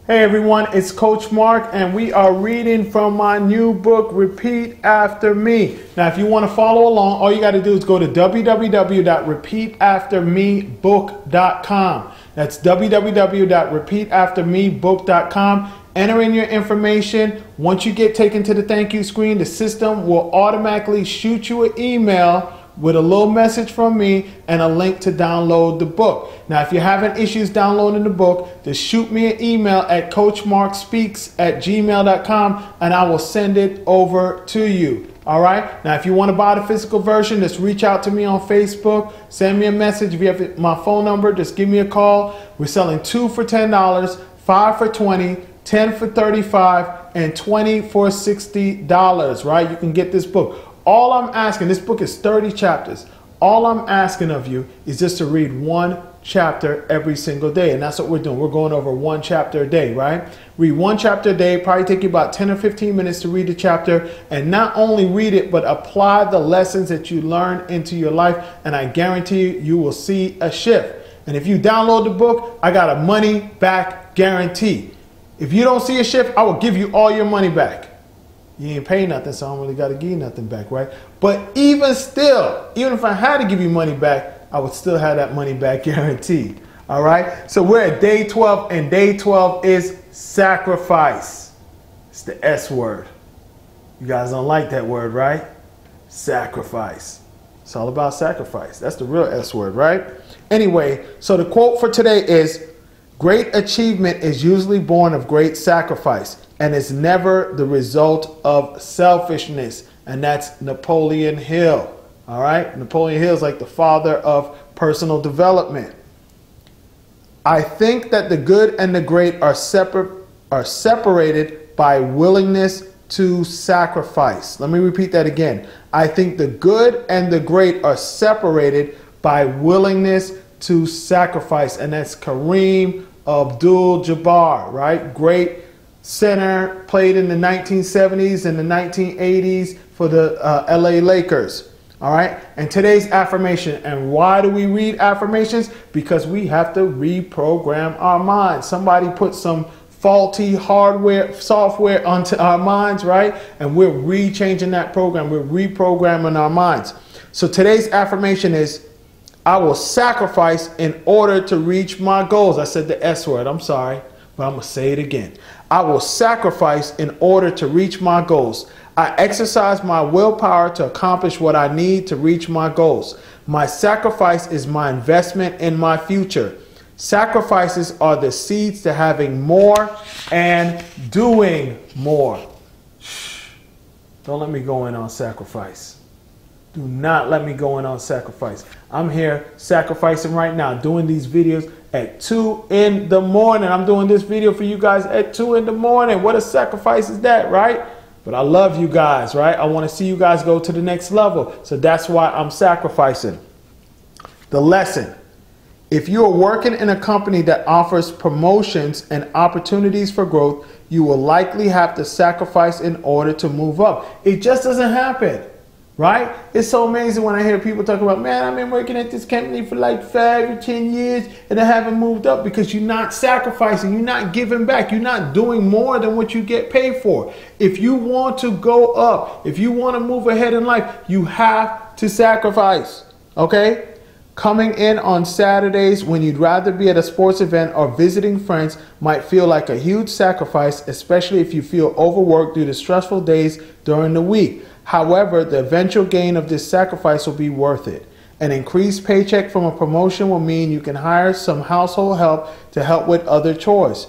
Hey everyone, it's Coach Mark and we are reading from my new book, Repeat After Me. Now if you want to follow along, all you got to do is go to www.repeataftermebook.com. That's www.repeataftermebook.com. Enter in your information. Once you get taken to the thank you screen, the system will automatically shoot you an email with a little message from me and a link to download the book. Now, if you're having issues downloading the book, just shoot me an email at coachmarkspeaks@gmail.com and I will send it over to you. All right. Now, if you want to buy the physical version, just reach out to me on Facebook. Send me a message. If you have my phone number, just give me a call. We're selling 2 for $10, 5 for $20, 10 for $35, and 20 for $60, right? You can get this book. All I'm asking, this book is 30 chapters. All I'm asking of you is just to read one chapter every single day. And that's what we're doing. We're going over one chapter a day, right? Read one chapter a day. Probably take you about 10 or 15 minutes to read the chapter. And not only read it, but apply the lessons that you learn into your life. And I guarantee you, you will see a shift. And if you download the book, I got a money back guarantee. If you don't see a shift, I will give you all your money back. You ain't pay nothing, so I don't really got to give you nothing back, right? But even still, even if I had to give you money back, I would still have that money back guaranteed. All right? So we're at day 12, and day 12 is sacrifice. It's the S word. You guys don't like that word, right? Sacrifice. It's all about sacrifice. That's the real S word, right? Anyway, so the quote for today is, "Great achievement is usually born of great sacrifice, and it's never the result of selfishness." And that's Napoleon Hill. All right? Napoleon Hill is like the father of personal development. "I think that the good and the great are separated by willingness to sacrifice." Let me repeat that again. I think the good and the great are separated by willingness to sacrifice. And that's Kareem Abdul-Jabbar, right? Great center, played in the 1970s and the 1980s for the LA Lakers. All right. And today's affirmation. And why do we read affirmations? Because we have to reprogram our minds. Somebody put some faulty software onto our minds, right? And we're rechanging that program. We're reprogramming our minds. So today's affirmation is, "I will sacrifice in order to reach my goals." I said the S word. I'm sorry, but I'm going to say it again. "I will sacrifice in order to reach my goals. I exercise my willpower to accomplish what I need to reach my goals. My sacrifice is my investment in my future. Sacrifices are the seeds to having more and doing more." Don't let me go in on sacrifice. Do not let me go in on sacrifice. I'm here sacrificing right now, doing these videos at 2 in the morning. I'm doing this video for you guys at 2 in the morning. What a sacrifice is that, right? But I love you guys, right? I want to see you guys go to the next level. So that's why I'm sacrificing. The lesson. If you are working in a company that offers promotions and opportunities for growth, you will likely have to sacrifice in order to move up. It just doesn't happen. Right? It's so amazing when I hear people talk about, "Man, I've been working at this company for like 5 or 10 years and I haven't moved up," because you're not sacrificing. You're not giving back. You're not doing more than what you get paid for. If you want to go up, if you want to move ahead in life, you have to sacrifice. Okay? Coming in on Saturdays when you'd rather be at a sports event or visiting friends might feel like a huge sacrifice, especially if you feel overworked due to stressful days during the week. However, the eventual gain of this sacrifice will be worth it. An increased paycheck from a promotion will mean you can hire some household help to help with other chores.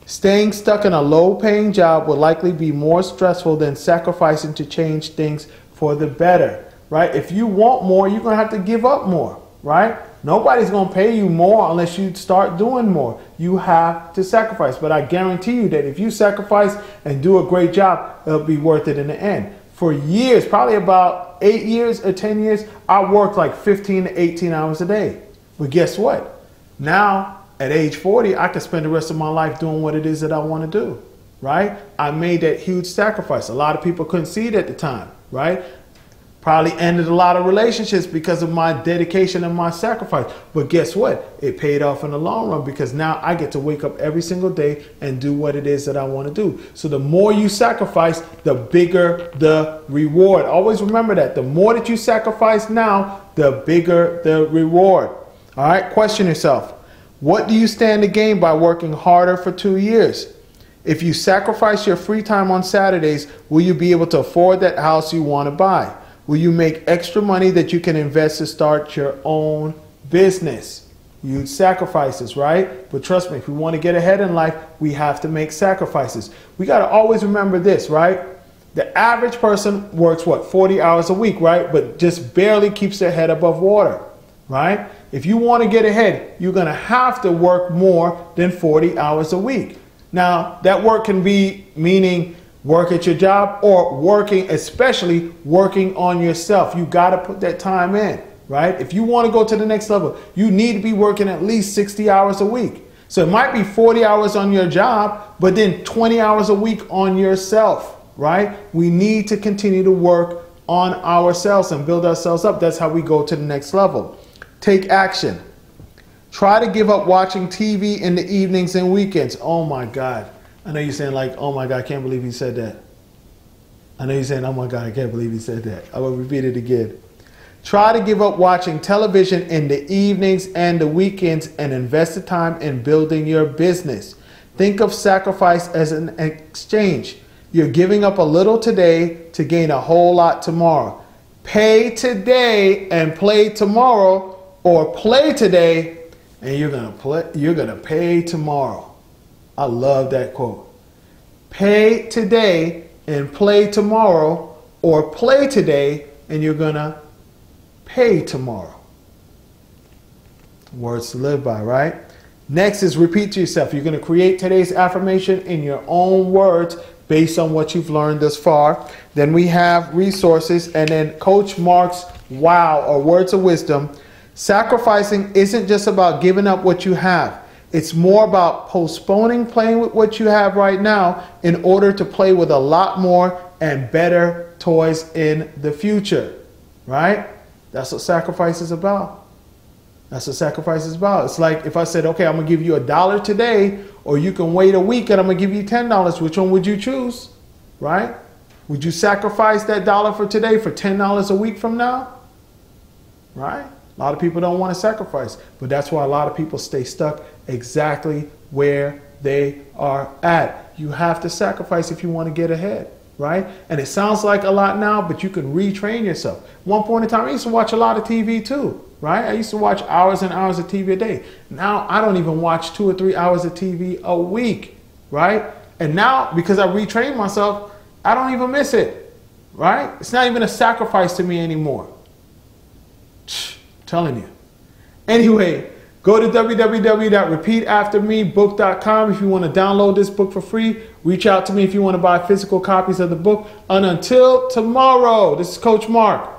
Staying stuck in a low-paying job will likely be more stressful than sacrificing to change things for the better, right? If you want more, you're going to have to give up more, right? Nobody's going to pay you more unless you start doing more. You have to sacrifice. But I guarantee you that if you sacrifice and do a great job, it'll be worth it in the end. For years, probably about 8 years or 10 years, I worked like 15 to 18 hours a day. But guess what? Now, at age 40, I can spend the rest of my life doing what it is that I want to do, right? I made that huge sacrifice. A lot of people couldn't see it at the time, right? Probably ended a lot of relationships because of my dedication and my sacrifice. But guess what? It paid off in the long run because now I get to wake up every single day and do what it is that I want to do. So the more you sacrifice, the bigger the reward. Always remember that. The more that you sacrifice now, the bigger the reward. All right? Question yourself. What do you stand to gain by working harder for 2 years? If you sacrifice your free time on Saturdays, will you be able to afford that house you want to buy? Will you make extra money that you can invest to start your own business? Huge sacrifices, right? But trust me, if we want to get ahead in life, we have to make sacrifices. We got to always remember this, right? The average person works, what, 40 hours a week, right? But just barely keeps their head above water, right? If you want to get ahead, you're going to have to work more than 40 hours a week. Now, that work can be meaning work at your job or working, especially working on yourself. You got to put that time in, right? If you want to go to the next level, you need to be working at least 60 hours a week. So it might be 40 hours on your job, but then 20 hours a week on yourself, right? We need to continue to work on ourselves and build ourselves up. That's how we go to the next level. Take action. Try to give up watching TV in the evenings and weekends. Oh my God. I know you're saying like, oh my God, I can't believe he said that. I know you're saying, oh my God, I can't believe he said that. I will repeat it again. Try to give up watching television in the evenings and the weekends and invest the time in building your business. Think of sacrifice as an exchange. You're giving up a little today to gain a whole lot tomorrow. Pay today and play tomorrow, or play today and you're gonna pay tomorrow. I love that quote. Pay today and play tomorrow, or play today and you're gonna pay tomorrow. Words to live by, right? Next is repeat to yourself. You're going to create today's affirmation in your own words based on what you've learned thus far. Then we have resources, and then Coach Mark's wow, or words of wisdom. Sacrificing isn't just about giving up what you have. It's more about postponing playing with what you have right now in order to play with a lot more and better toys in the future, right? That's what sacrifice is about. That's what sacrifice is about. It's like if I said, okay, I'm going to give you $1 today, or you can wait a week and I'm going to give you $10. Which one would you choose, right? Would you sacrifice that $1 for today for $10 a week from now, right? A lot of people don't want to sacrifice, but that's why a lot of people stay stuck exactly where they are at. You have to sacrifice if you want to get ahead, right? And it sounds like a lot now, but you can retrain yourself. One point in time, I used to watch a lot of TV too, right? I used to watch hours and hours of TV a day. Now I don't even watch 2 or 3 hours of TV a week, right? And now, because I retrained myself, I don't even miss it, right? It's not even a sacrifice to me anymore. Telling you. Anyway, go to www.repeataftermebook.com if you want to download this book for free. Reach out to me if you want to buy physical copies of the book. And until tomorrow, this is Coach Mark.